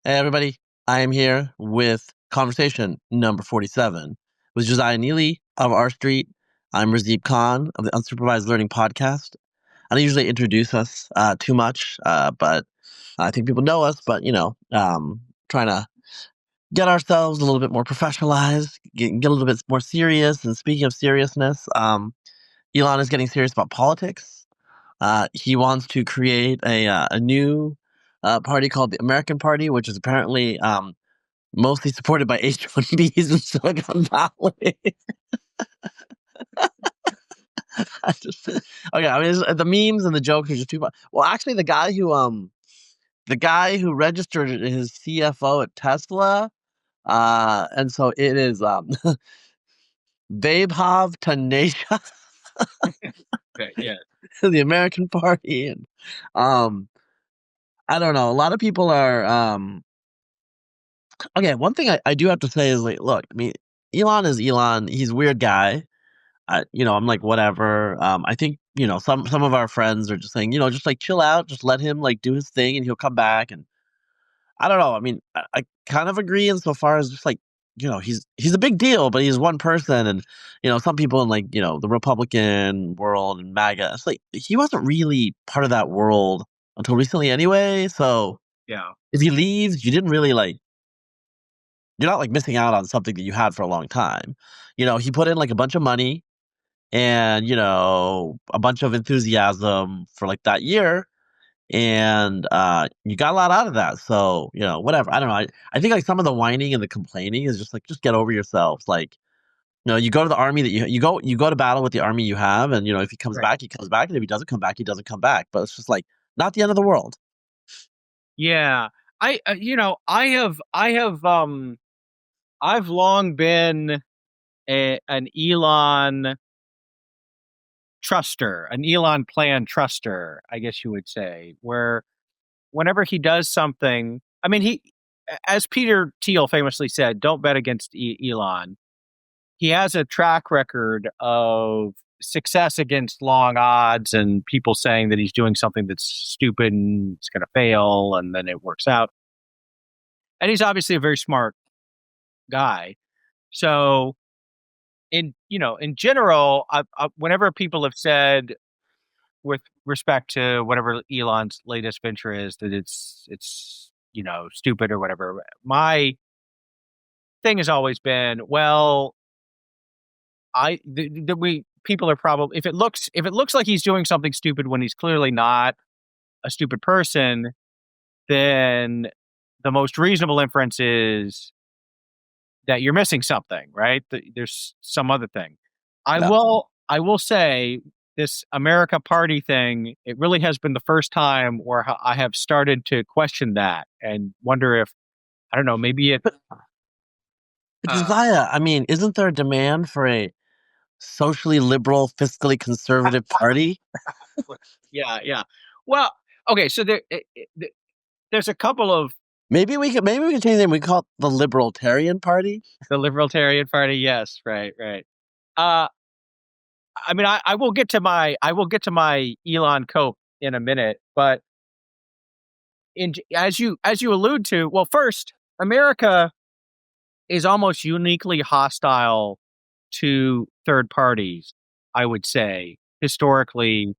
Hey, everybody. I am here with conversation number 47 with Josiah Neely of R Street. I'm Razib Khan of the Unsupervised Learning Podcast. I don't usually introduce us too much, but I think people know us, but, trying to get ourselves a little bit more professionalized, get a little bit more serious. And speaking of seriousness, Elon is getting serious about politics. He wants to create a new party called the American Party, which is apparently mostly supported by H-1Bs in Silicon Valley. I just okay. I mean, the memes and the jokes are just too much. Well, actually, the guy who registered his CFO at Tesla, and so it is Vaibhav Taneja, Okay, yeah. the American Party, and um, I don't know. A lot of people are okay. One thing I do have to say is like, look, I mean, Elon is Elon. He's a weird guy. I'm like, whatever. I think, some of our friends are just saying, just like chill out, just let him like do his thing and he'll come back. And I don't know. I mean, I kind of agree insofar as just like, he's a big deal, but he's one person. And, some people in like, the Republican world and MAGA, it's like he wasn't really part of that world until recently anyway. So Yeah. if he leaves, you didn't really like, you're not like missing out on something that you had for a long time. He put in like a bunch of money and a bunch of enthusiasm for like that year, and you got a lot out of that. So whatever. I don't know. I think like some of the whining and the complaining is just like, just get over yourselves. Like, you go to the army that you go to battle with the army you have, and if he comes Right. back, he comes back, and if he doesn't come back, he doesn't come back. But it's just like not the end of the world. Yeah. I've long been an Elon truster, an Elon plan truster, I guess you would say, where whenever he does something, I mean, as Peter Thiel famously said, don't bet against Elon. He has a track record of success against long odds and people saying that he's doing something that's stupid and it's going to fail, and then it works out. And he's obviously a very smart guy. So in general, whenever people have said with respect to whatever Elon's latest venture is that it's stupid or whatever, my thing has always been, well, we people are probably, if it looks like he's doing something stupid when he's clearly not a stupid person, then the most reasonable inference is that you're missing something, right? There's some other thing. I Yeah. will say this America Party thing, it really has been the first time where I have started to question that and wonder if, I don't know, maybe it, But uh, Josiah, I mean, isn't there a demand for a socially liberal, fiscally conservative party? yeah, yeah. Well, okay, so there's a couple of Maybe we can change the name. We call it the Libertarian Party. the Libertarian Party. Yes, right, right. Uh, I mean, I will get to my Elon Cope in a minute, but as you allude to, well, first, America is almost uniquely hostile to third parties, I would say, historically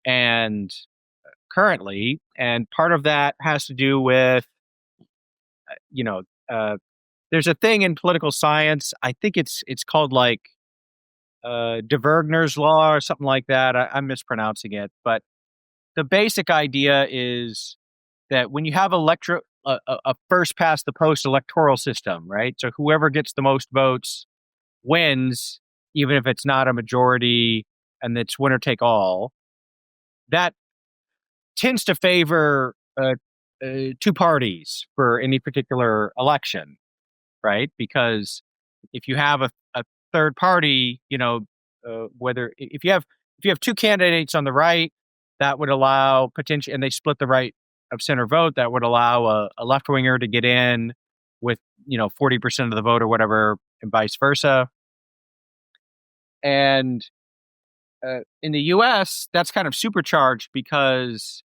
and currently, and part of that has to do with you know there's a thing in political science. I think it's called like de Vergner's law or something like that. I'm mispronouncing it, but the basic idea is that when you have a first past the post electoral system, right? So whoever gets the most votes wins, even if it's not a majority and it's winner take all. That tends to favor two parties for any particular election, right? Because if you have a third party, whether if you have two candidates on the right, that would allow potential, and they split the right of center vote, that would allow a left winger to get in with 40% of the vote or whatever, and vice versa. And in the U.S., that's kind of supercharged because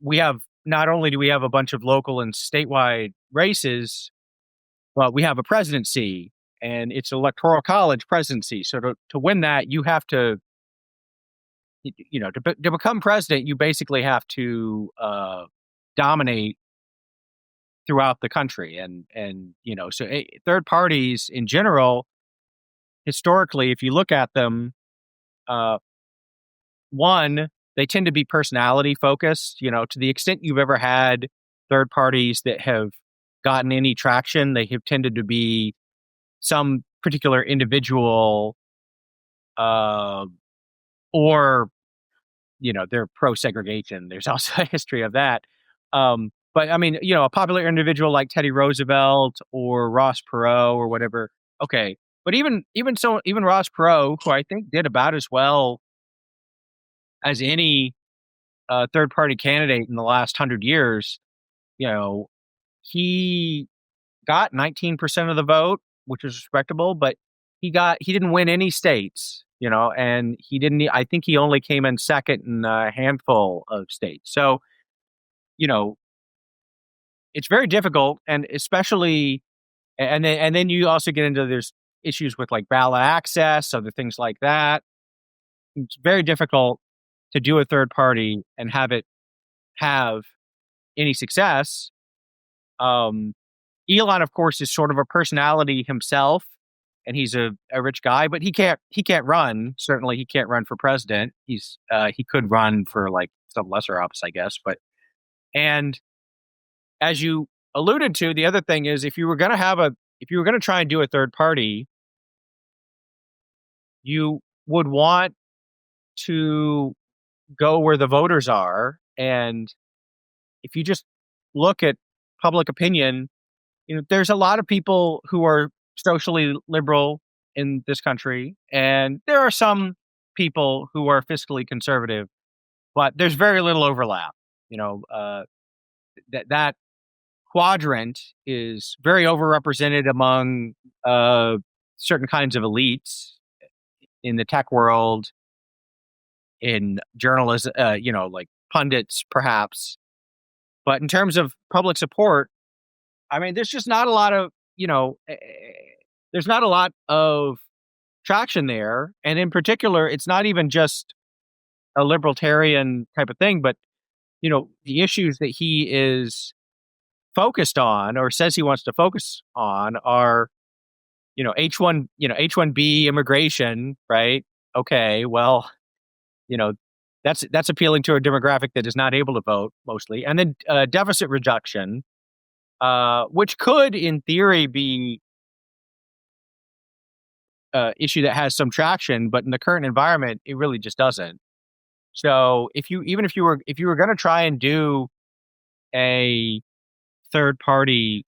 we have not only do we have a bunch of local and statewide races, but we have a presidency, and it's electoral college presidency. So to win that, you have to, to become president, you basically have to dominate throughout the country, and so third parties in general, historically, if you look at them, uh, one, they tend to be personality focused. To the extent you've ever had third parties that have gotten any traction, they have tended to be some particular individual, uh, or they're pro segregation. There's also a history of that. But I mean, a popular individual like Teddy Roosevelt or Ross Perot or whatever. Okay, but even Ross Perot, who I think did about as well as any third party candidate in the last 100 years, you know, he got 19% of the vote, which was respectable, but he didn't win any states, and he didn't. I think he only came in second in a handful of states. So, you know, it's very difficult, and especially, and then you also get into there's issues with like ballot access, other things like that. It's very difficult to do a third party and have it have any success. Elon, of course, is sort of a personality himself, and he's a rich guy, but he can't run. Certainly, he can't run for president. He could run for like some lesser office, I guess. But and as you alluded to, the other thing is if you were going to try and do a third party, you would want to go where the voters are, and if you just look at public opinion, there's a lot of people who are socially liberal in this country, and there are some people who are fiscally conservative, but there's very little overlap. That quadrant is very overrepresented among certain kinds of elites in the tech world, in journalism, like pundits, perhaps. But in terms of public support, I mean, there's just not a lot of, there's not a lot of traction there. And in particular, it's not even just a libertarian type of thing, but, the issues that he is focused on or says he wants to focus on are, H1B immigration, right? Okay, well, you know, that's appealing to a demographic that is not able to vote mostly. And then deficit reduction, which could, in theory, be an issue that has some traction, but in the current environment, it really just doesn't. So if you were going to try and do a third party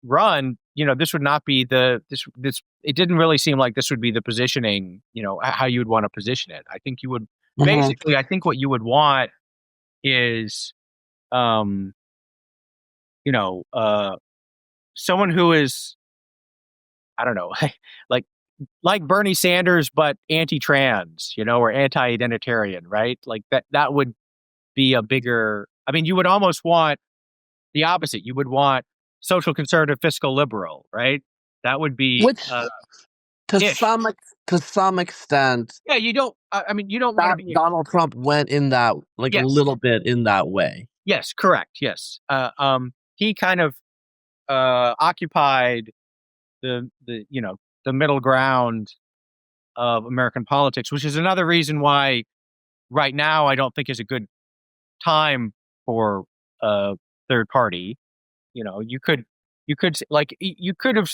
run, this would not be this. It didn't really seem like this would be the positioning, how you would want to position it. I think you would basically. I think what you would want is, someone who is, I don't know, like Bernie Sanders, but anti-trans, or anti-identitarian, right? Like that would be a bigger. I mean, you would almost want the opposite. You would want social conservative, fiscal liberal, right? That would be Which, to ish. some extent, Yeah, you don't. I mean, you don't want to be. Donald Trump went in that Yes. a little bit in that way. Yes, correct. Yes, he kind of occupied the middle ground of American politics, which is another reason why right now I don't think is a good time for a third party. You could you could have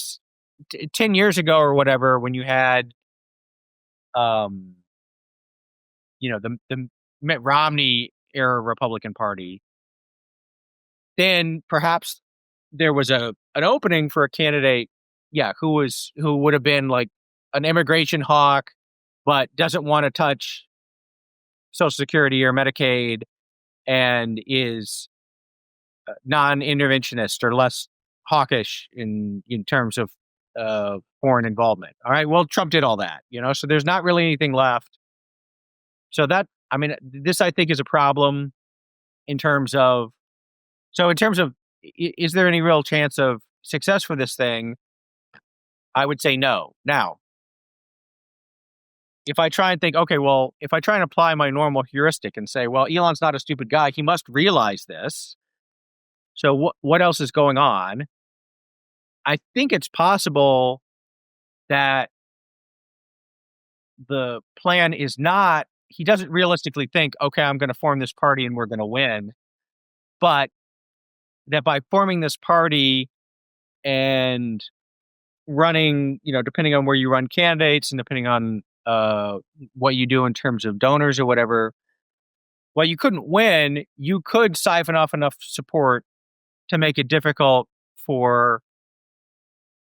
10 years ago or whatever, when you had the Mitt Romney era Republican Party, then perhaps there was an opening for a candidate, who would have been like an immigration hawk, but doesn't want to touch Social Security or Medicaid, and is non-interventionist or less hawkish in terms of foreign involvement. All right. Well, Trump did all that, so there's not really anything left. So I mean, this I think is a problem in terms of is there any real chance of success for this thing? I would say no. Now, if I try and think, okay, well, if I try and apply my normal heuristic and say, well, Elon's not a stupid guy, he must realize this. So what else is going on? I think it's possible that the plan is not, he doesn't realistically think, okay, I'm going to form this party and we're going to win, but that by forming this party and running, depending on where you run candidates and depending on what you do in terms of donors or whatever, while you couldn't win, you could siphon off enough support to make it difficult for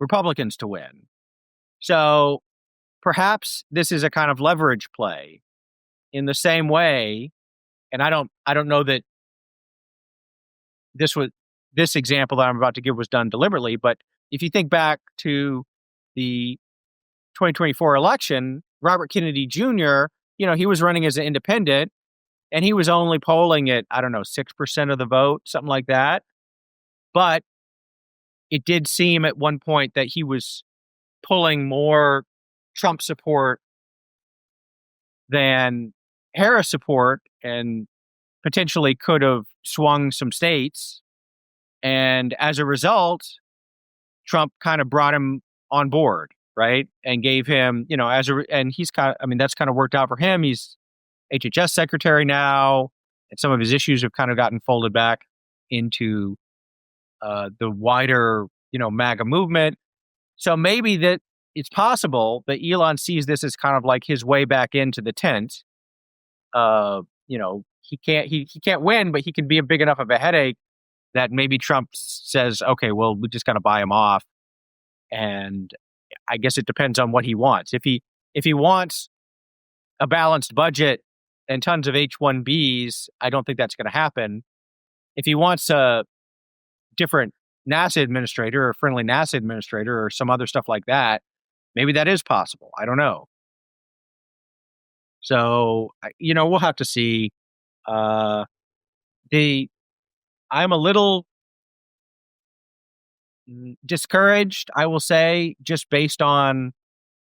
Republicans to win. So perhaps this is a kind of leverage play in the same way. And I don't know that this example that I'm about to give was done deliberately, but if you think back to the 2024 election, Robert Kennedy Jr., he was running as an independent and he was only polling at, I don't know, 6% of the vote, something like that. But it did seem at one point that he was pulling more Trump support than Harris support and potentially could have swung some states. And as a result, Trump kind of brought him on board, right? And gave him, and he's that's kind of worked out for him. He's HHS secretary now, and some of his issues have kind of gotten folded back into the wider, MAGA movement. So maybe that it's possible that Elon sees this as kind of like his way back into the tent. He can't win, but he can be a big enough of a headache that maybe Trump says, okay, well, we just got to buy him off. And I guess it depends on what he wants. If he wants a balanced budget and tons of H-1Bs, I don't think that's going to happen. If he wants a different NASA administrator or friendly NASA administrator or some other stuff like that, maybe that is possible. I don't know. So, we'll have to see. I'm a little discouraged, I will say, just based on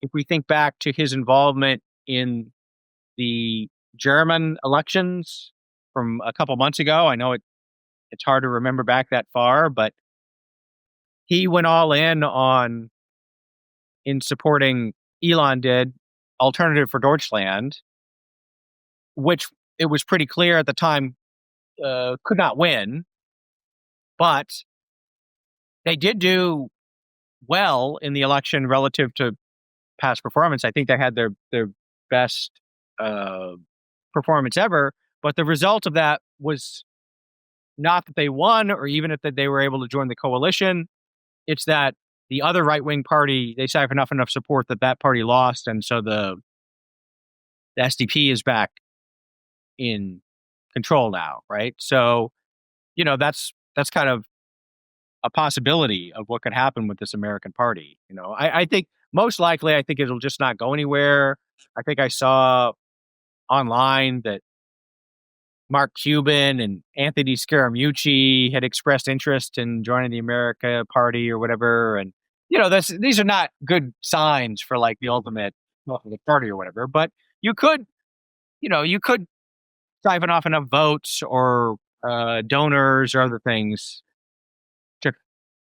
if we think back to his involvement in the German elections from a couple months ago. I know it's hard to remember back that far, but he went all in supporting, Elon did, Alternative for Deutschland, which it was pretty clear at the time could not win, but they did do well in the election relative to past performance. I think they had their best performance ever, but the result of that was not that they won or even that they were able to join the coalition. It's that the other right-wing party, they siphoned off enough support that party lost, and so the SDP is back in control now, right? So, that's kind of a possibility of what could happen with this American party. I think most likely, I think it'll just not go anywhere. I think I saw online that Mark Cuban and Anthony Scaramucci had expressed interest in joining the America Party or whatever. And, these are not good signs for like the ultimate party or whatever, but you could siphon off enough votes or donors or other things to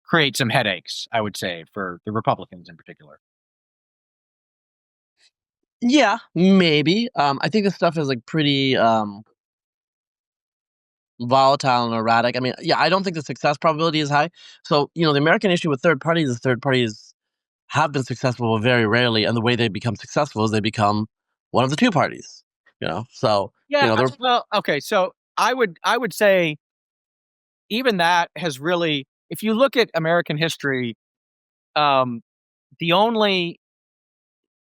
create some headaches, I would say, for the Republicans in particular. Yeah, maybe. I think this stuff is like pretty volatile and erratic. I mean, yeah, I don't think the success probability is high. So, the American issue with third parties is third parties have been successful very rarely, and the way they become successful is they become one of the two parties. So yeah. Well, okay. So I would say even that has really, if you look at American history, the only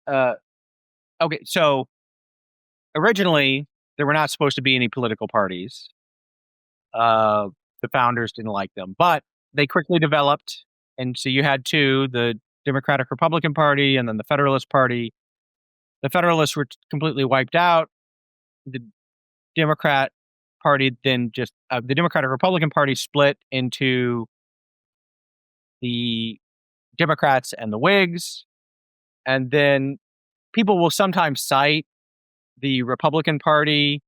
okay. So originally there were not supposed to be any political parties. The founders didn't like them, but they quickly developed. And so you had two, the Democratic Republican Party and then the Federalist Party. The Federalists were completely wiped out. The Democrat Party then just the Democratic Republican Party split into the Democrats and the Whigs, and then people will sometimes cite the Republican Party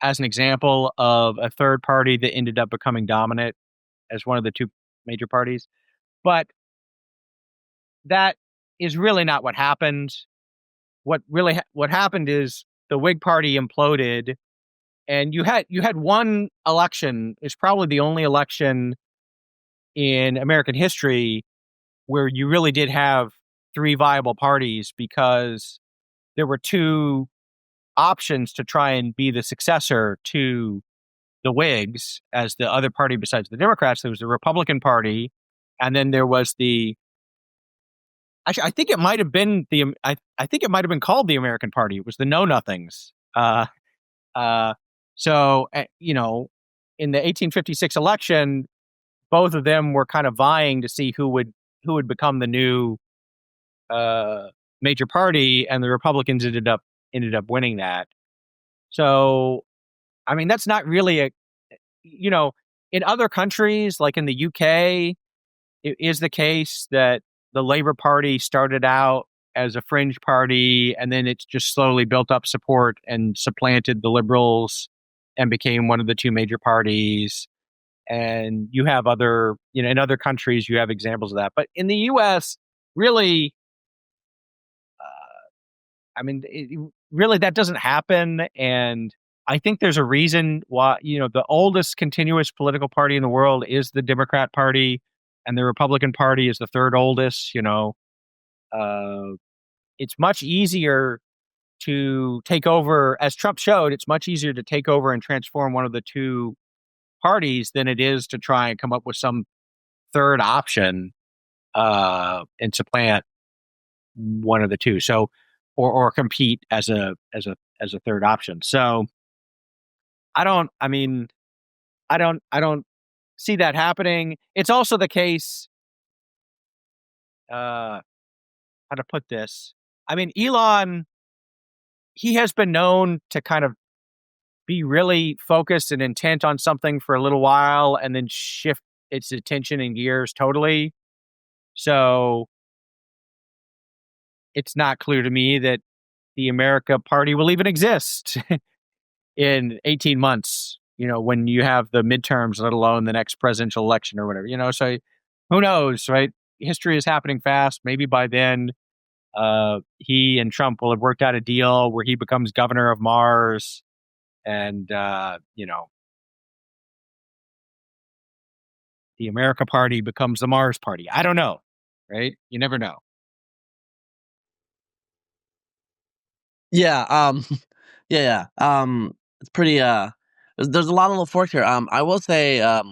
as an example of a third party that ended up becoming dominant as one of the two major parties. But that is really not what happened. What happened is the Whig Party imploded, and you had one election. It's probably the only election in American history where you really did have three viable parties, because there were two options to try and be the successor to the Whigs as the other party besides the Democrats. There was the Republican Party, and then there was the. Actually, I think it might have been I think it might have been called the American Party. It was the Know Nothings. So in the 1856 election, both of them were kind of vying to see who would become the new major party, and the Republicans ended up winning that. So, I mean, that's not really in other countries, like in the UK, it is the case that the Labour Party started out as a fringe party, and then it's just slowly built up support and supplanted the Liberals and became one of the two major parties. And you have in other countries, you have examples of that. But in the US, really, really that doesn't happen. And I think there's a reason why, the oldest continuous political party in the world is the Democrat Party, and the Republican Party is the third oldest. It's much easier to take over, as Trump showed, it's much easier to take over and transform one of the two parties than it is to try and come up with some third option and supplant one of the two. So, or compete as a third option. So, I don't see that happening. It's also the case. How to put this? I mean, Elon, he has been known to kind of be really focused and intent on something for a little while and then shift its attention and gears totally. So it's not clear to me that the America Party will even exist in 18 months, when you have the midterms, let alone the next presidential election or whatever, so who knows, right? History is happening fast. Maybe by then, he and Trump will have worked out a deal where he becomes governor of Mars, and the America Party becomes the Mars Party. I don't know, right? You never know. Yeah, yeah. It's pretty. There's a lot of little forks here. I will say, I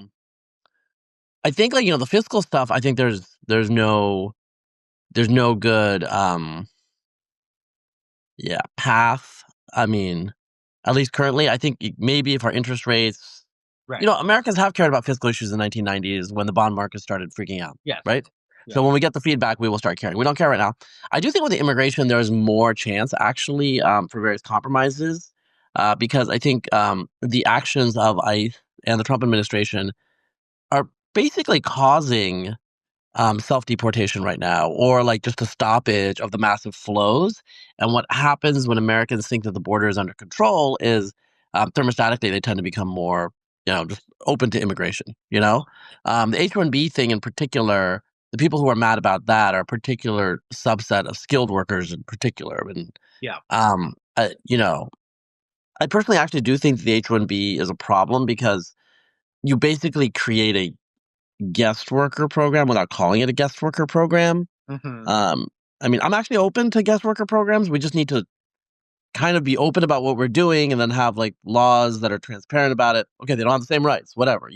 think like the fiscal stuff. I think there's no good path. I mean, at least currently, I think maybe if our interest rates, Right. Americans have cared about fiscal issues in the 1990s when the bond market started freaking out. Yes. Right. Yeah. So when we get the feedback, we will start caring. We don't care right now. I do think with the immigration, there's more chance actually for various compromises because I think the actions of ICE and the Trump administration are basically causing self-deportation right now, or like just a stoppage of the massive flows. And what happens when Americans think that the border is under control is thermostatically they tend to become more, just open to immigration. The H-1B thing in particular, the people who are mad about that are a particular subset of skilled workers in particular. And Yeah. I personally actually do think the H-1B is a problem because you basically create a guest worker program without calling it a guest worker program. Mm-hmm. I'm actually open to guest worker programs. We just need to kind of be open about what we're doing and then have like laws that are transparent about it. Okay, they don't have the same rights, whatever,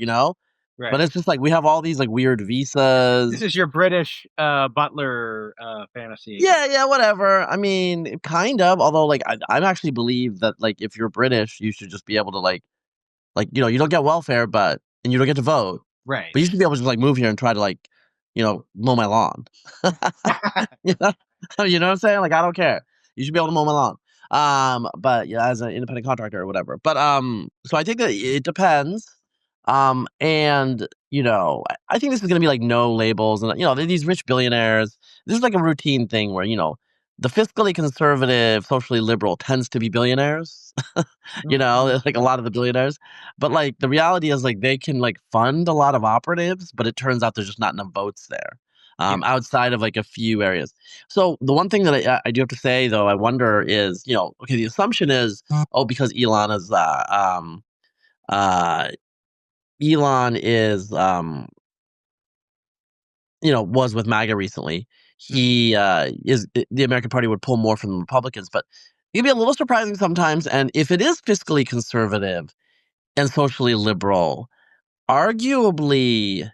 Right. But it's just like we have all these like weird visas. This is your British butler fantasy. Yeah, whatever. I mean, kind of. Although, like, I actually believe that like if you're British, you should just be able to like you don't get welfare, and you don't get to vote. Right. But you should be able to just like move here and try to like, mow my lawn. You know what I'm saying? Like, I don't care. You should be able to mow my lawn. But yeah, as an independent contractor or whatever. But so I think that it depends. And I think this is gonna be like no labels, and these rich billionaires. This is like a routine thing where the fiscally conservative, socially liberal tends to be billionaires. Mhm. Like a lot of the billionaires. But like the reality is like they can like fund a lot of operatives, but it turns out there's just not enough votes there. Yeah. Outside of like a few areas. So the one thing that I do have to say though, I wonder is, okay, the assumption is, oh, because uh, Elon is, was with MAGA recently. Mhm. He is the American Party would pull more from the Republicans, but it'd be a little surprising sometimes. And if it is fiscally conservative and socially liberal, arguably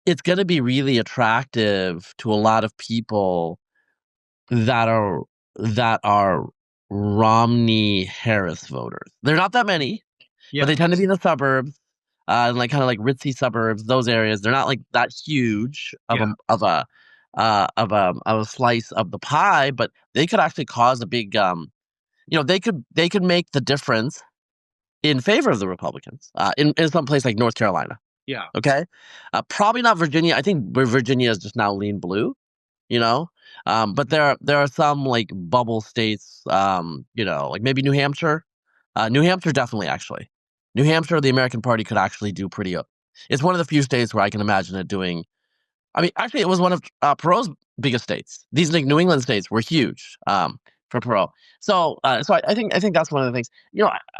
it's going to be really attractive to a lot of people that are that are Romney Harris voters. They're not that many, but Yeah. they tend to be in the suburbs, and like kind of like ritzy suburbs. Those areas, they're not like that huge of Yeah. a slice of the pie, but they could actually cause a big they could make the difference in favor of the Republicans in some place like North Carolina. Yeah. Okay, probably not Virginia. I think Virginia is just now lean blue, you know. But there are some like bubble states, like maybe New Hampshire. New Hampshire definitely actually. New Hampshire, the American Party could actually do pretty. It's one of the few states where I can imagine it doing. I mean, actually, it was one of Perot's biggest states. These like New England states were huge for Perot. So I think that's one of the things.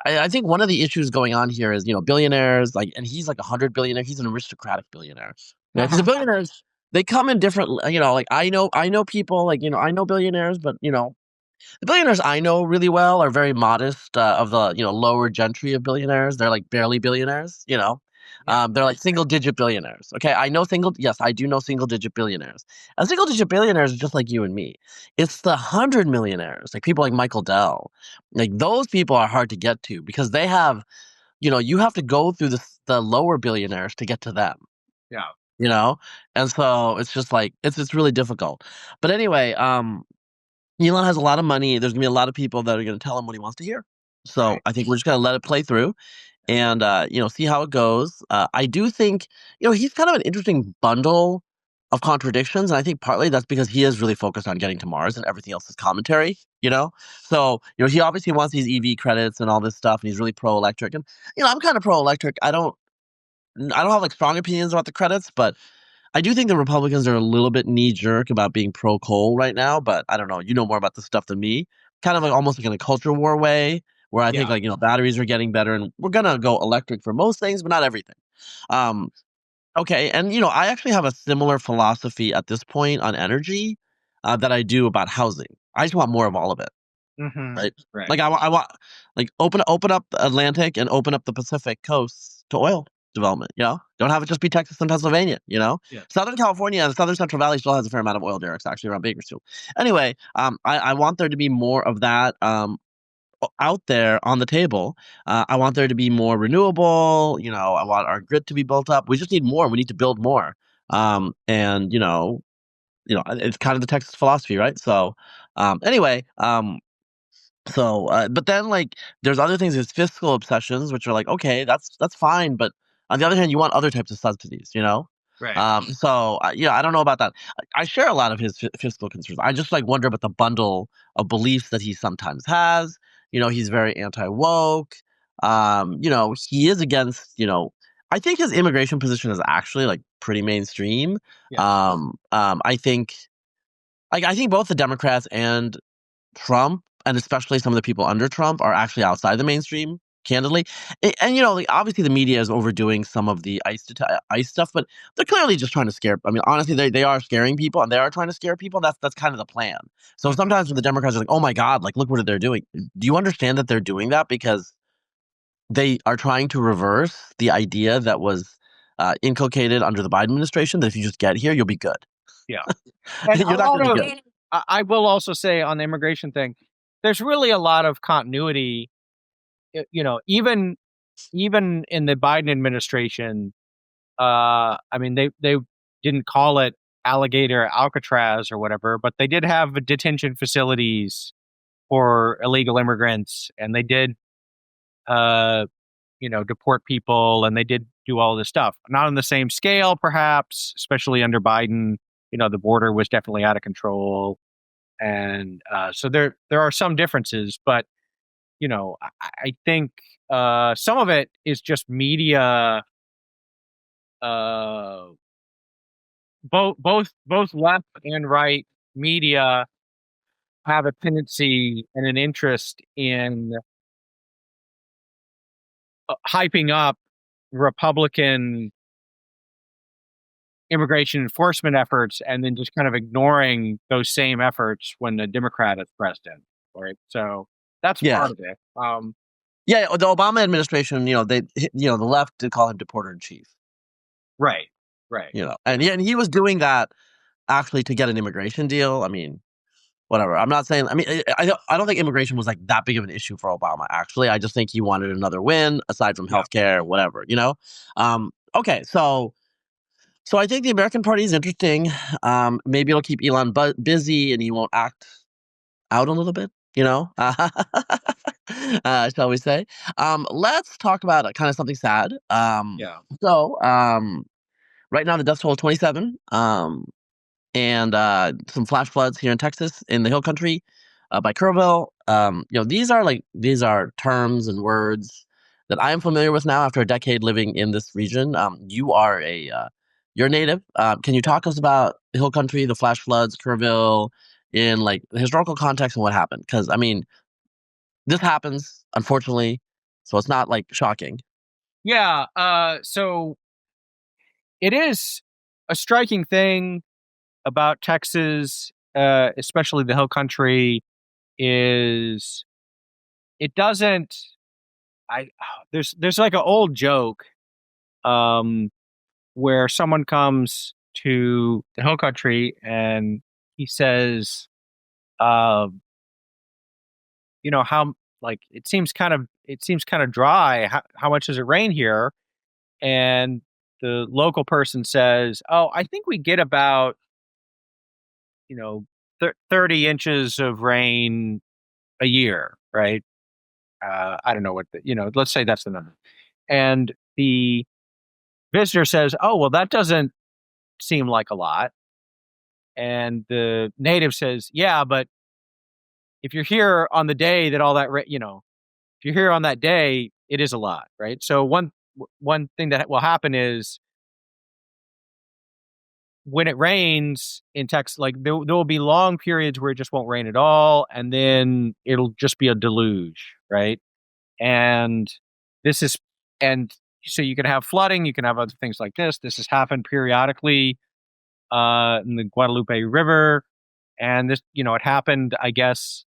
I think one of the issues going on here is billionaires like, and he's like 100 billionaire. He's an aristocratic billionaire. Because the billionaires they come in different. Like I know people like I know billionaires, but the billionaires I know really well are very modest, of the, lower gentry of billionaires. They're like barely billionaires, Yeah. they're like single digit billionaires. Okay. Yes, I do know single digit billionaires. And single digit billionaires are just like you and me. It's the 100 millionaires, like people like Michael Dell. Like those people are hard to get to because they have, you have to go through the lower billionaires to get to them, Yeah. you know? And so it's just like, it's really difficult. But anyway, Elon has a lot of money. There's gonna be a lot of people that are gonna tell him what he wants to hear. So Right. I think we're just gonna let it play through and see how it goes. I do think he's kind of an interesting bundle of contradictions, and I think partly that's because he is really focused on getting to Mars, and everything else is commentary. So he obviously wants these EV credits and all this stuff, and he's really pro electric. And I'm kind of pro electric. I don't have like strong opinions about the credits, but I do think the Republicans are a little bit knee jerk about being pro coal right now, but I don't know. You know more about this stuff than me. Kind of like almost like in a culture war way, where I think Yeah. like batteries are getting better, and we're gonna go electric for most things, but not everything. Um, okay, and I actually have a similar philosophy at this point on energy that I do about housing. I just want more of all of it. Hmm. Right? Right. Like I want like open up the Atlantic and open up the Pacific coasts to oil development. Don't have it just be Texas and Pennsylvania. Yeah. Southern California and the Southern Central Valley still has a fair amount of oil derricks actually around Bakersfield. Anyway, I want there to be more of that out there on the table. I want there to be more renewable. I want our grid to be built up. We just need more. We need to build more. And it's kind of the Texas philosophy, right? So anyway, but then like there's other things, there's fiscal obsessions, which are like, okay, that's fine, but on the other hand, you want other types of subsidies. Right. I don't know about that. I share a lot of his fiscal concerns. I just like wonder about the bundle of beliefs that he sometimes has. He's very anti woke. He is against. I think his immigration position is actually like pretty mainstream. Yeah. I think both the Democrats and Trump, and especially some of the people under Trump, are actually outside the mainstream, candidly. And like, obviously, the media is overdoing some of the ICE stuff, but they're clearly just trying to scare. I mean, honestly, they are scaring people, and they are trying to scare people. That's kind of the plan. So Mhm. sometimes when the Democrats are like, "Oh my God, like look what they're doing," do you understand that they're doing that because they are trying to reverse the idea that was inculcated under the Biden administration that if you just get here, you'll be good. Yeah. And a You're not lot going to be of, good. I will also say on the immigration thing, there's really a lot of continuity. Even in the Biden administration, I mean, they didn't call it alligator Alcatraz or whatever, but they did have detention facilities for illegal immigrants, and they did, uh, deport people, and they did do all this stuff. Not on the same scale, perhaps, especially under Biden. The border was definitely out of control, and so there are some differences, but I think some of it is just media. Uh, both left and right media have a tendency and an interest in hyping up Republican immigration enforcement efforts and then just kind of ignoring those same efforts when the Democrat is president, right? So that's Yeah. part of it. Yeah, the Obama administration, the left did call him deporter in chief. Right, right. And he was doing that actually to get an immigration deal. I mean, whatever. I'm not saying. I mean, I don't think immigration was like that big of an issue for Obama. Actually, I just think he wanted another win aside from Yeah. healthcare, whatever. Okay, so I think the American Party is interesting. Maybe it'll keep Elon busy and he won't act out a little bit. Shall we say? Let's talk about kind of something sad. Yeah. So right now the death toll is 27. And some flash floods here in Texas in the Hill Country by Kerrville. These are terms and words that I am familiar with now after a decade living in this region. You're native. Can you talk us about the Hill Country, the flash floods, Kerrville, in like the historical context and what happened? Because I mean, this happens unfortunately, so it's not like shocking. Yeah. So it is a striking thing about Texas, especially the Hill Country, is it doesn't. I there's like an old joke, um, where someone comes to the Hill Country and he says, uh, how like it seems kind of dry. How much does it rain here? And the local person says, "Oh, I think we get about you know 30 inches of rain a year, right?" I don't know let's say that's the number. And the visitor says, "Oh, well, that doesn't seem like a lot." And the native says, "Yeah, but if you're here on the day that all that, if you're here on that day, it is a lot, right?" So one thing that will happen is when it rains in Texas, like there will be long periods where it just won't rain at all, and then it'll just be a deluge, right? And this is, and so you can have flooding, you can have other things like this. This has happened periodically in the Guadalupe River, and this, it happened, I guess,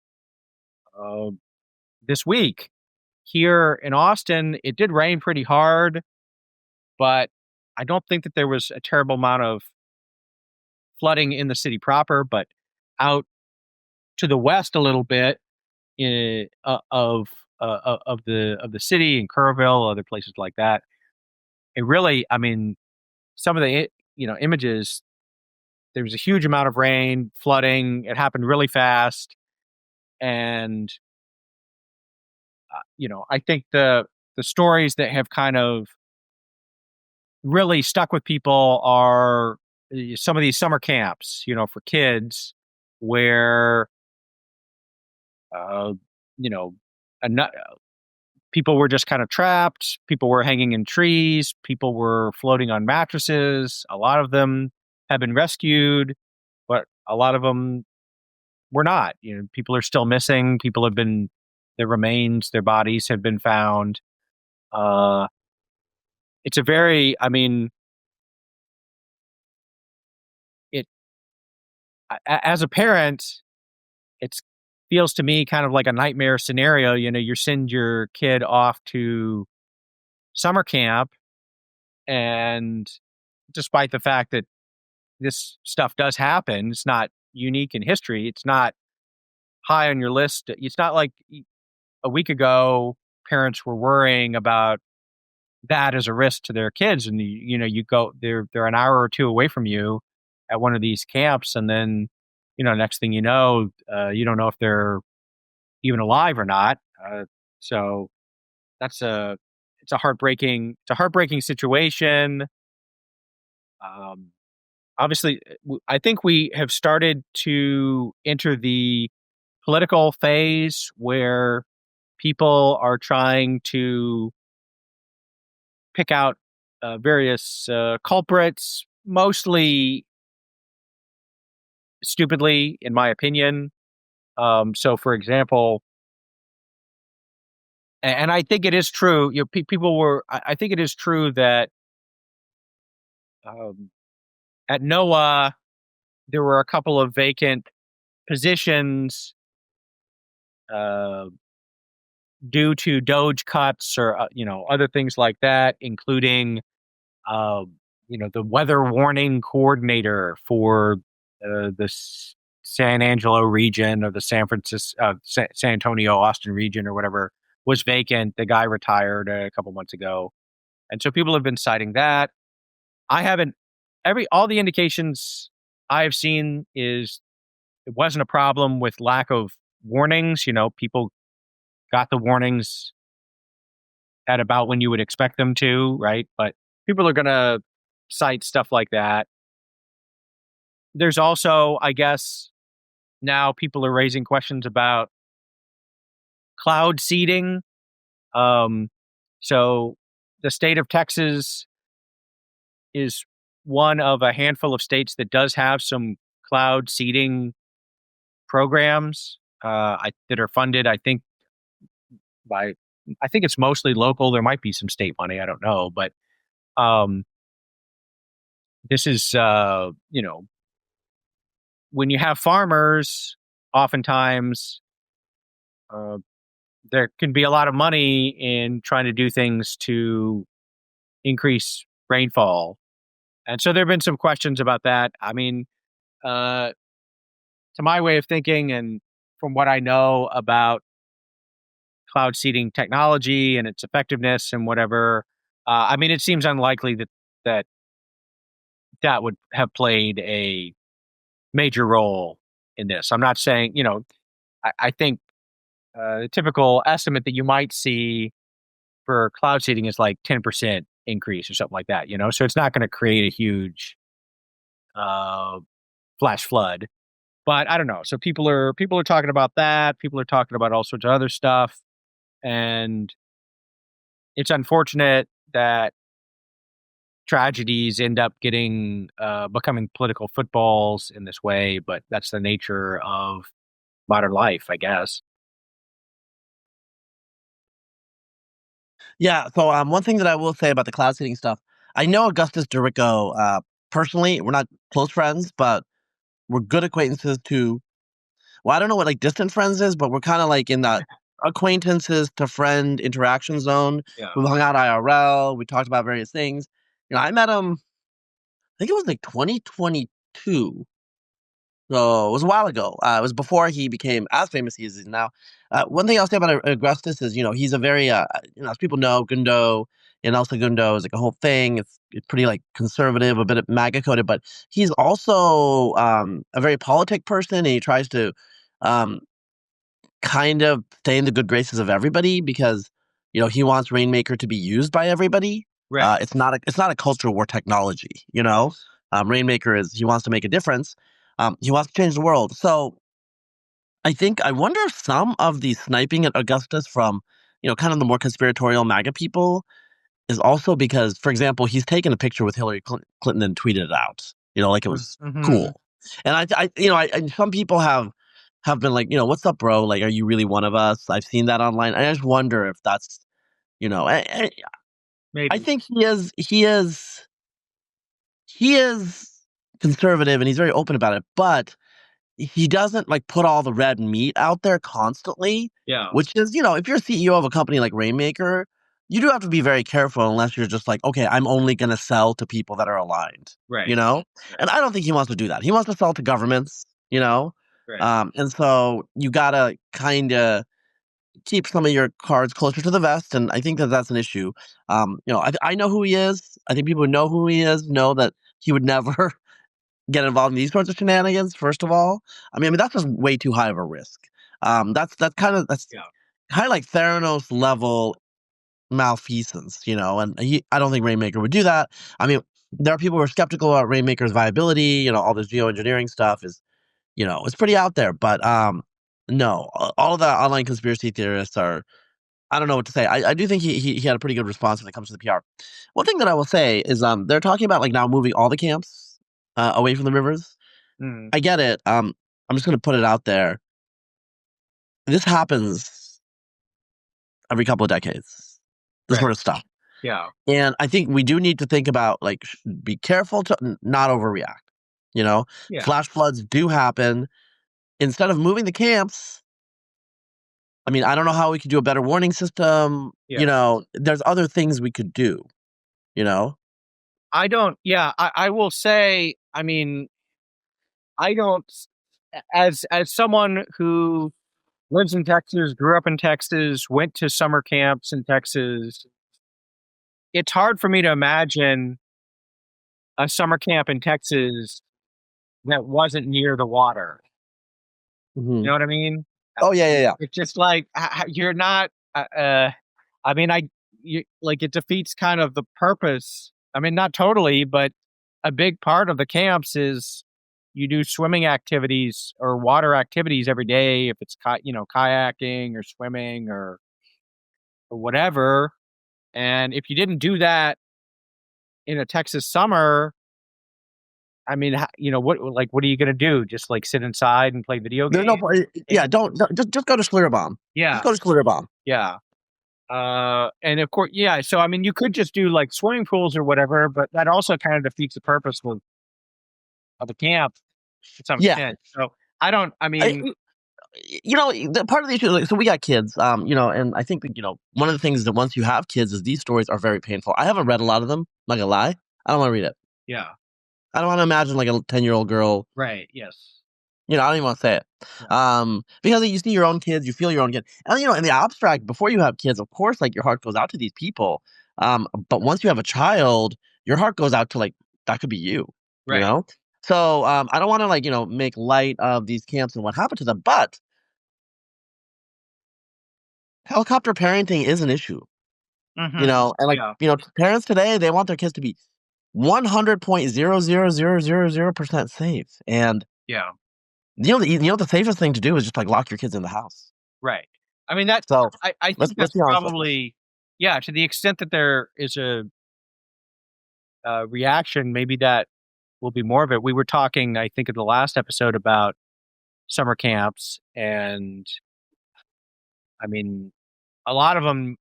uh, this week here in Austin. It did rain pretty hard, but I don't think that there was a terrible amount of flooding in the city proper, but out to the west a little bit of the city in Kerrville, other places like that. It really, I mean, some of the images. There was a huge amount of rain, flooding. It happened really fast, and I think the stories that have kind of really stuck with people are some of these summer camps, for kids, where uh, you know, a nut people were just kind of trapped. People were hanging in trees. People were floating on mattresses. A lot of them have been rescued, but a lot of them were not. People are still missing. People have been, their remains, their bodies have been found. Uh, it's a very, I mean, it as a parent, it feels to me kind of like a nightmare scenario. You send your kid off to summer camp, and despite the fact that this stuff does happen, it's not unique in history. It's not high on your list. It's not like a week ago parents were worrying about that as a risk to their kids, and you go, they're an hour or two away from you at one of these camps, and then next thing you know, you don't know if they're even alive or not. So that's it's a heartbreaking situation. Um, Obviously, I think we have started to enter the political phase where people are trying to pick out various culprits, mostly stupidly, in my opinion. So, for example, and I think it is true. People were. I think it is true that um, at NOAA there were a couple of vacant positions uh, due to Doge cuts or other things like that, including uh, the weather warning coordinator for San Angelo region or the San Francisco, San Antonio, Austin region or whatever was vacant. The guy retired a couple months ago, and so people have been citing that. I haven't all the indications I have seen is it wasn't a problem with lack of warnings. People got the warnings at about when you would expect them to, right? But people are going to cite stuff like that. There's also, I guess, now people are raising questions about cloud seeding. Um, so the state of Texas is one of a handful of states that does have some cloud seeding programs that are funded, I think, by, I think it's mostly local. There might be some state money. I don't know. But um, this is, when you have farmers, oftentimes uh, there can be a lot of money in trying to do things to increase rainfall. And so there have been some questions about that. I mean, uh, to my way of thinking and from what I know about cloud seeding technology and its effectiveness and whatever, I mean, it seems unlikely that that would have played a major role in this. I'm not saying, I think the typical estimate that you might see for cloud seeding is like 10% increase or something like that. So it's not going to create a huge uh, flash flood. But I don't know. So people are talking about that. People are talking about all sorts of other stuff, and it's unfortunate that tragedies end up getting becoming political footballs in this way. But that's the nature of modern life, I guess. Yeah. So one thing that I will say about the cloud seeding stuff, I know Augustus Dorico personally. We're not close friends, but we're good acquaintances to. Well, I don't know what like distant friends is, but we're kind of like in that acquaintances to friend interaction zone. Yeah. We hung out IRL. We talked about various things. I met him. I think it was like 2022. So it was a while ago. It was before he became as famous as he is now. One thing I'll say about Augustus is, he's a very, as people know, Gundo and El Segundo is like a whole thing. It's pretty like conservative, a bit of MAGA coded, but he's also a very politic person, and he tries to um, kind of stay in the good graces of everybody because he wants RainMaker to be used by everybody. Right. It's not a culture war technology. RainMaker is he wants to make a difference. He wants to change the world. So I wonder if some of the sniping at Augustus from kind of the more conspiratorial MAGA people is also because, for example, he's taken a picture with Hillary Clinton and tweeted it out. Like it was Mm-hmm. cool. And some people have been like, what's up, bro? Like, are you really one of us? I've seen that online. I just wonder if that's, I Maybe. think he is conservative and he's very open about it, but he doesn't like put all the red meat out there constantly, Yeah. which is, if you're CEO of a company like Rainmaker, you do have to be very careful unless you're just like, okay, I'm only going to sell to people that are aligned, Right. And I don't think he wants to do that. He wants to sell to governments, Right. and so you got to kind of keep some of your cards closer to the vest. And I think that that's an issue. I know who he is. I think people who know who he is know that he would never get involved in these sorts of shenanigans, first of all. I mean, that's just way too high of a risk. That's Yeah. kind of like Theranos level malfeasance, and I don't think Rainmaker would do that. I mean, there are people who are skeptical about Rainmaker's viability. All this geoengineering stuff is, it's pretty out there. But no, all of the online conspiracy theorists are. I don't know what to say. I do think he had a pretty good response when it comes to the PR. One thing that I will say is they're talking about like now moving all the camps away from the rivers. Mm, I get it. I'm just going to put it out there. This happens every couple of decades. This right. sort of stuff. Yeah. And I think we do need to think about, like, be careful to not overreact, you know? Yeah. Flash floods do happen. Instead of moving the camps, I mean, I don't know how we could do a better warning system, Yeah. There's other things we could do, you know? I don't. Yeah. I will say. I mean, I don't. As someone who lives in Texas, grew up in Texas, went to summer camps in Texas, it's hard for me to imagine a summer camp in Texas that wasn't near the water. You Mhm. know what I mean? Oh, yeah, yeah, yeah. It's just like you're not. I mean, like it defeats kind of the purpose. I mean, not totally, but a big part of the camps is you do swimming activities or water activities every day. If it's kayaking or swimming or whatever, and if you didn't do that in a Texas summer, I mean, what are you gonna do? Just like sit inside and play video There's no games? point. Yeah, don't just go to Schlitterbahn. Just Yeah, go to Schlitterbahn. yeah. And of course, yeah. So I mean, you could just do like swimming pools or whatever, but that also kind of defeats the purpose of the camp to some Yeah. extent. So I don't. I I mean, the part of the issue, like, so we got kids, and I think that, one of the things that once you have kids is these stories are very painful. I haven't read a lot of them, not gonna lie. I don't wanna read it. yeah, I don't wanna imagine, like, a 10-year-old girl, right, yes, I don't even wanna say it. yeah, Because you see your own kids, you feel your own kid, and, in the abstract, before you have kids, of course, like, your heart goes out to these people, but once you have a child, your heart goes out to, like, that could be you, you right. know? So, I don't wanna, like, make light of these camps and what happened to them, but helicopter parenting is an issue. Hmm. And, like, Yeah, parents today, they want their kids to be 100.00000% safe, and, yeah, the safest thing to do is just, like, lock your kids in the house. right. I mean, that So, I let's think let's that's be honest with this. probably yeah. To the extent that there is a reaction, maybe that will be more of it. We were talking, I think, in the last episode about summer camps, and I mean, a lot of them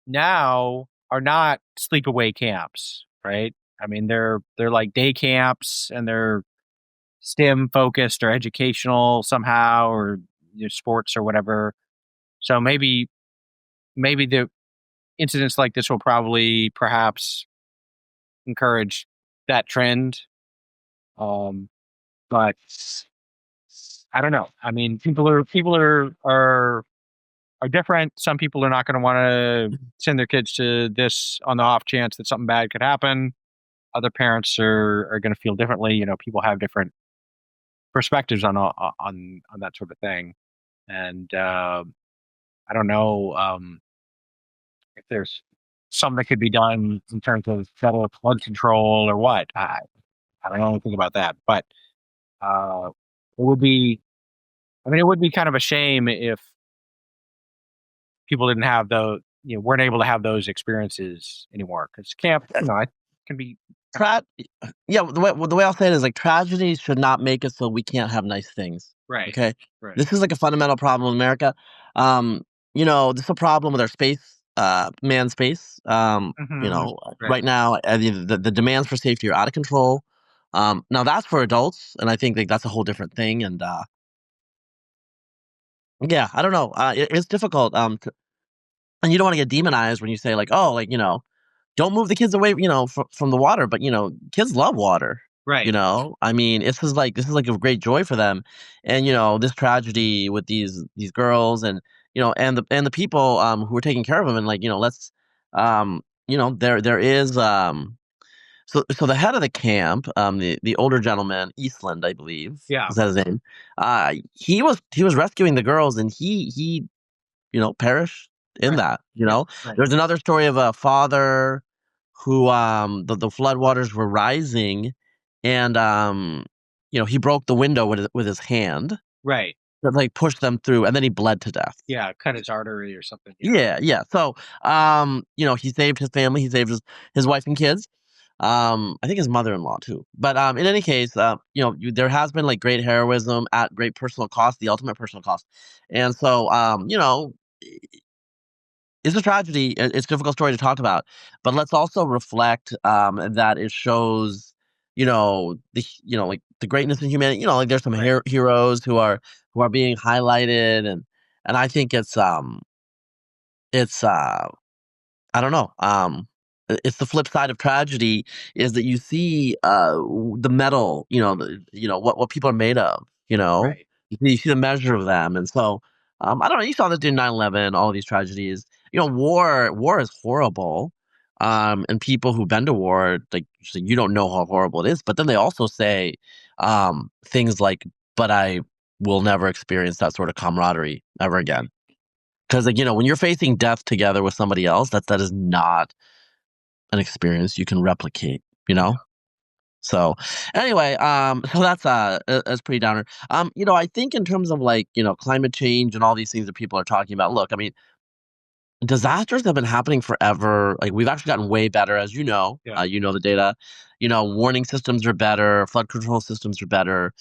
now are not sleepaway camps, right? I mean, they're like day camps, and they're STEM focused or educational somehow, or sports or whatever. So maybe the incidents like this will probably perhaps encourage that trend. Um, but I don't know. I mean, people are different. Some people are not going to want to send their kids to this on the off chance that something bad could happen. Other parents are going to feel differently. People have different perspectives on that sort of thing, and I don't know if there's something that could be done in terms of federal flood control or what. I don't know anything about that, but uh, it would be. I mean, it would be kind of a shame if people didn't have those, weren't able to have those experiences anymore because camp, it can be Tra Yeah, the way I'll say it is, like, tragedies should not make it so we can't have nice things, right, okay? right. This is, like, a fundamental problem in America. This is a problem with our space, manned space. Hmm. Right, Right now, the demands for safety are out of control. Now that's for adults, and I think, like, that's a whole different thing, and, yeah, I don't know, it's difficult, and you don't wanna get demonized when you say, like, "Oh, like, don't move the kids away, from the water," but, kids love water, right. I mean, this is like a great joy for them, and, this tragedy with these girls and, and the people, who are taking care of them and, like, let's, there is, So the head of the camp, the older gentleman, Eastland, I believe, Yeah. is that his name? He was rescuing the girls, and he perished in Right. that. Yeah. Right. There's another story of a father who the floodwaters were rising, and he broke the window with his hand Right. that like pushed them through, and then he bled to death. Yeah. Cut his artery or something. Yeah. Yeah, yeah. So, he saved his family, he saved his wife and kids. I think his mother-in-law too. But in any case, there has been like great heroism at great personal cost, the ultimate personal cost. And so, it's a tragedy. It's a difficult story to talk about, but let's also reflect that it shows, like the greatness in humanity. Like there's some Right. heroes who are being highlighted, and I think it's I don't know. It's the flip side of tragedy is that you see the metal, what people are made of, Right. you see the measure of them, and so I don't know. You saw this during 9/11, all these tragedies. War is horrible, and people who've been to war like say, you don't know how horrible it is, but then they also say things like, "But I will never experience that sort of camaraderie ever again." Right. Because like when you're facing death together with somebody else, that is not an experience you can replicate. You Yeah. know. So anyway, so that's pretty downer. I think in terms of like climate change and all these things that people are talking about. Look, I mean, disasters have been happening forever. Like we've actually gotten way better, as you know. Yeah. The data. Warning systems are better. Flood control systems are better.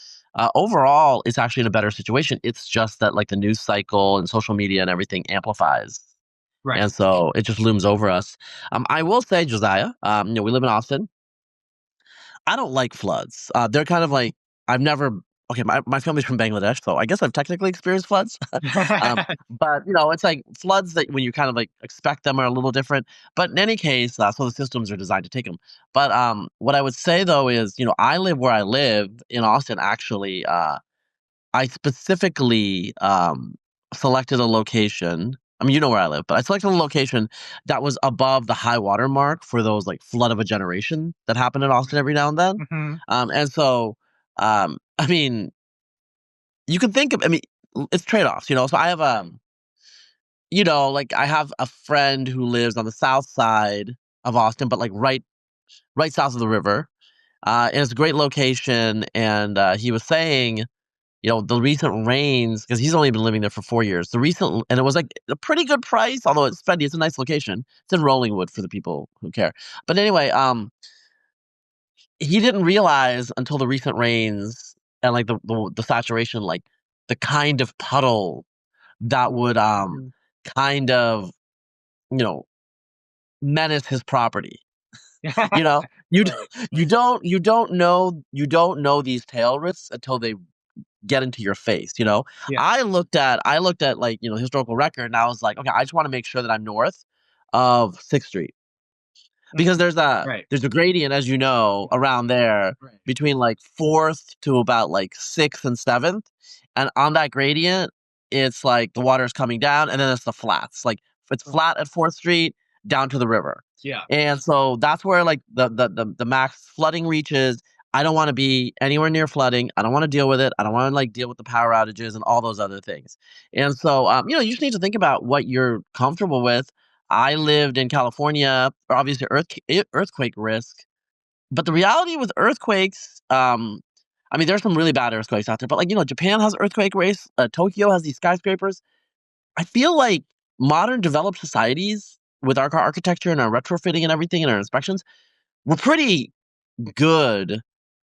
Overall, it's actually in a better situation. It's just that like the news cycle and social media and everything amplifies, Right. and so it just looms over us. I will say, Josiah, we live in Austin. I don't like floods. They're kind of like I've never. Okay, my family's from Bangladesh, so I guess I've technically experienced floods. But it's like floods that when you kind of like expect them are a little different. But in any case, so the systems are designed to take them. But what I would say though is, I live where I live in Austin. Actually, I specifically selected a location. I mean, you know where I live, but I selected a location that was above the high water mark for those like flood of a generation that happen in Austin every now and then. Hmm. And so, I mean, you can think of, I mean, it's trade offs, So I have like I have a friend who lives on the south side of Austin, but like right south of the river. And it's a great location. And he was saying, the recent rains, because he's only been living there for 4 years. And it was like a pretty good price, although it's spendy. It's a nice location. It's in Rollingwood for the people who care. But anyway, he didn't realize until the recent rains and like the saturation, like the kind of puddle that would Hmm. kind of you know menace his property. You know, you d- Right. you don't know these tail risks until they get into your face. Yeah. I looked at like historical record, and I was like, okay, I just want to make sure that I'm north of 6th Street because Mhm. Right. there's a gradient, as you know, around there Right. between like 4th to about like 6th and 7th, and on that gradient, it's like the water is coming down, and then it's the flats. Like it's Oh, flat at 4th Street down to the river, yeah. and so that's where like the max flooding reaches. I don't want to be anywhere near flooding. I don't want to deal with it. I don't want to like deal with the power outages and all those other things. And so, you just need to think about what you're comfortable with. I lived in California, obviously earthquake risk, but the reality with earthquakes, I mean, there's some really bad earthquakes out there, but like Japan has earthquake risk. Tokyo has these skyscrapers. I feel like modern developed societies with our architecture and our retrofitting and everything and our inspections, we're pretty good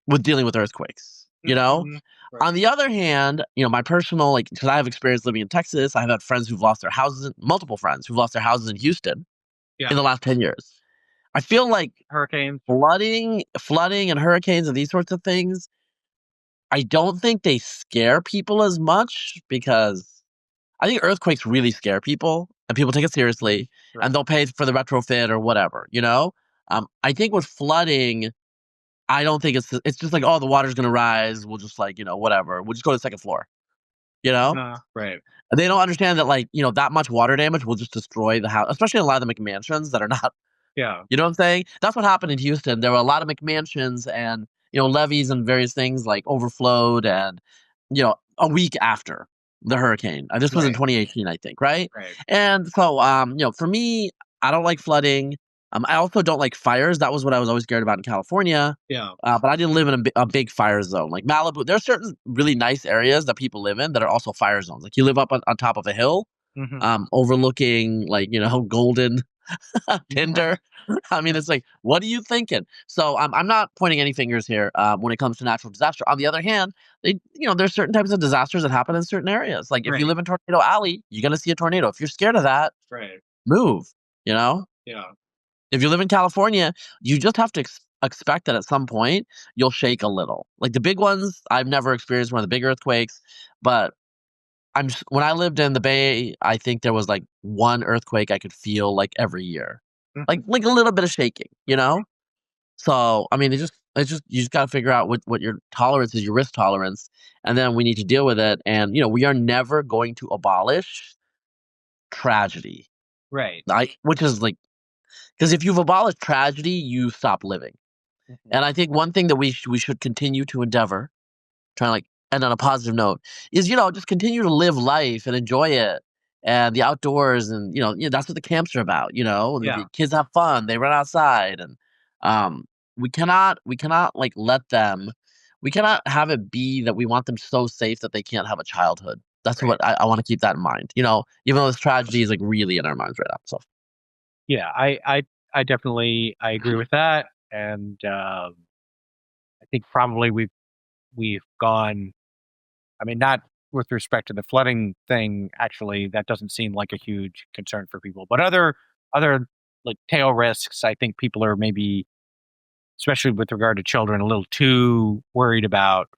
with dealing with earthquakes. Mhm. Right. On the other hand, my personal like because I have experience living in Texas, I've had friends who've lost their houses, multiple friends who've lost their houses in Houston Yeah. in the last 10 years. I feel like Hurricanes. flooding and hurricanes and these sorts of things, I don't think they scare people as much because I think earthquakes really scare people and people take it seriously and Right. they'll pay for the retrofit or whatever. I think with flooding, I don't think it's just like, oh, the water's gonna rise. We'll just like, whatever. We'll just go to the second floor. You know? Right. They don't understand that like, that much water damage will just destroy the house, especially in a lot of the McMansions that are not Yeah. You know what I'm saying? That's what happened in Houston. There were a lot of McMansions and, levees and various things like overflowed and, a week after the hurricane. This was in Right. 2018, I think, right? Right. And so, for me, I don't like flooding. I also don't like fires. That was what I was always scared about in California. Yeah. But I didn't live in a big fire zone like Malibu. There are certain really nice areas that people live in that are also fire zones. Like you live up on top of a hill, Mhm. overlooking like golden Tinder. I mean, it's like, what are you thinking? So I'm not pointing any fingers here when it comes to natural disaster. On the other hand, there's certain types of disasters that happen in certain areas. Like if you Right. live in Tornado Alley, you're gonna see a tornado. If you're scared of that, Right. move. You know, Yeah. if you live in California, you just have to expect that at some point you'll shake a little. Like the big ones, I've never experienced one of the big earthquakes, but when I lived in the Bay, I think there was like one earthquake I could feel like every year, Mhm. like a little bit of shaking, you know. So I mean, it's just you just got to figure out what your tolerance is, your risk tolerance, and then we need to deal with it. And we are never going to abolish tragedy, Right. which is like because if you've abolished tragedy, you stop living. Mhm. And I think one thing that we should continue to endeavor trying to like end on a positive note is just continue to live life and enjoy it and the outdoors and that's what the camps are about. The Yeah. kids have fun, they run outside, and um we cannot like let them we cannot have it be that we want them so safe that they can't have a childhood. That's Right. what I want to keep that in mind, even though this tragedy is like really in our minds right now. So Yeah. I definitely I agree with that, and I think probably we've gone. I mean, not with respect to the flooding thing. Actually, that doesn't seem like a huge concern for people, but other like tail risks, I think people are maybe, especially with regard to children, a little too worried about,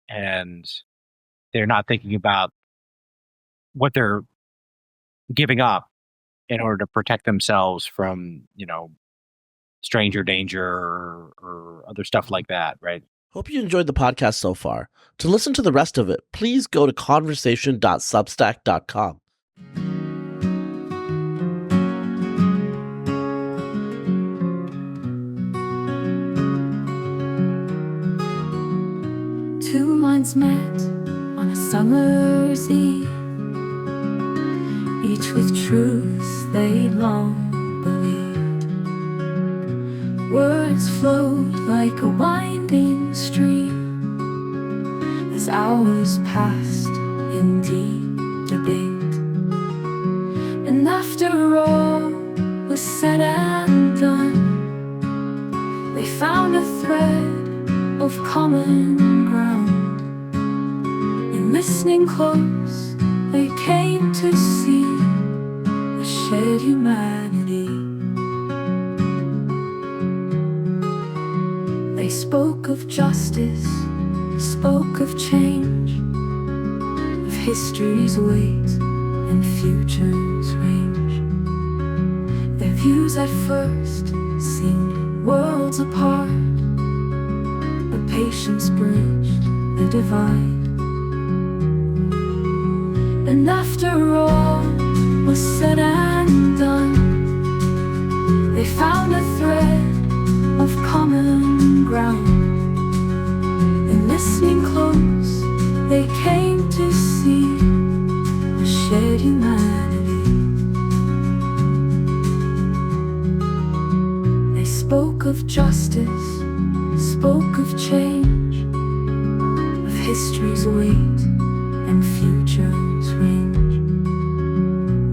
and they're not thinking about what they're giving up in order to protect themselves from, stranger danger or other stuff like that, right? hope you enjoyed the podcast so far. To listen to the rest of it, please go to conversation.substack.com. Two minds met on a summer's eve, each with truths they long believed. Words flowed like a winding stream as hours passed in deep debate. And after all was said and done, they found a thread of common ground. In listening close, they came to see a shared humanity. They spoke of justice, spoke of change, of history's weight and future's range. Their views at first seemed worlds apart, but patience bridged the divide. And after all was said and done, they found a thread of common ground. And listening close, they came to see a shared humanity. They spoke of justice, spoke of change, of history's weight and future's range.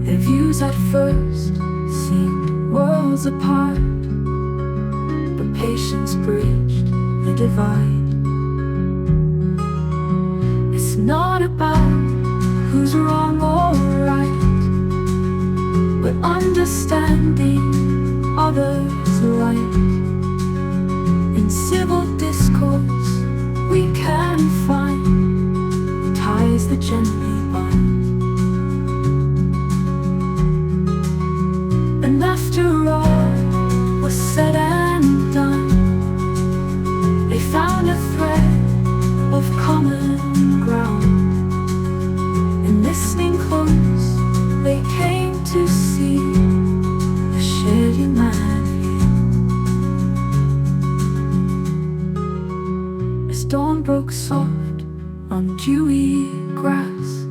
Their views at first seemed worlds apart, but patience bridged the divide. It's not about who's wrong or right, but understanding others' light. In civil discourse we can find ties that gently bind. And after all was said and done, they found a thread of common ground. And listening close, they came to see a shared humanity. as dawn broke soft on dewy grass,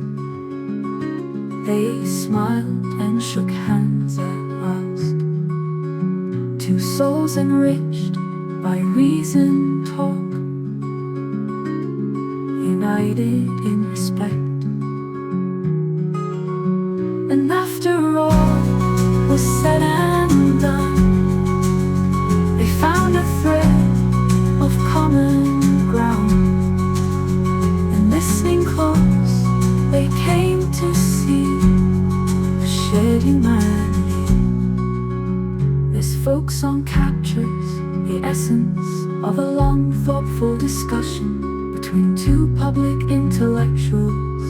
they smiled and shook hands at last. Two souls enriched by reason talk, united in respect. And after all was said and done, they found a thread of common ground. And listening close, they came to see the shared humanity. This folk song captures the essence of a long, thoughtful discussion between two public intellectuals.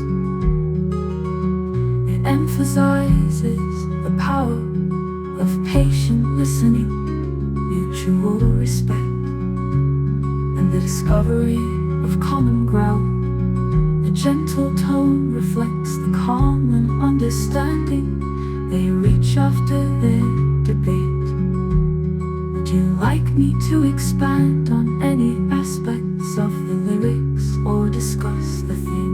It emphasizes the power of patient listening, mutual respect, and the discovery of common ground. The gentle tone reflects the common understanding they reach after their debate. Would you like me to expand on any aspects of the lyrics or discuss the theme?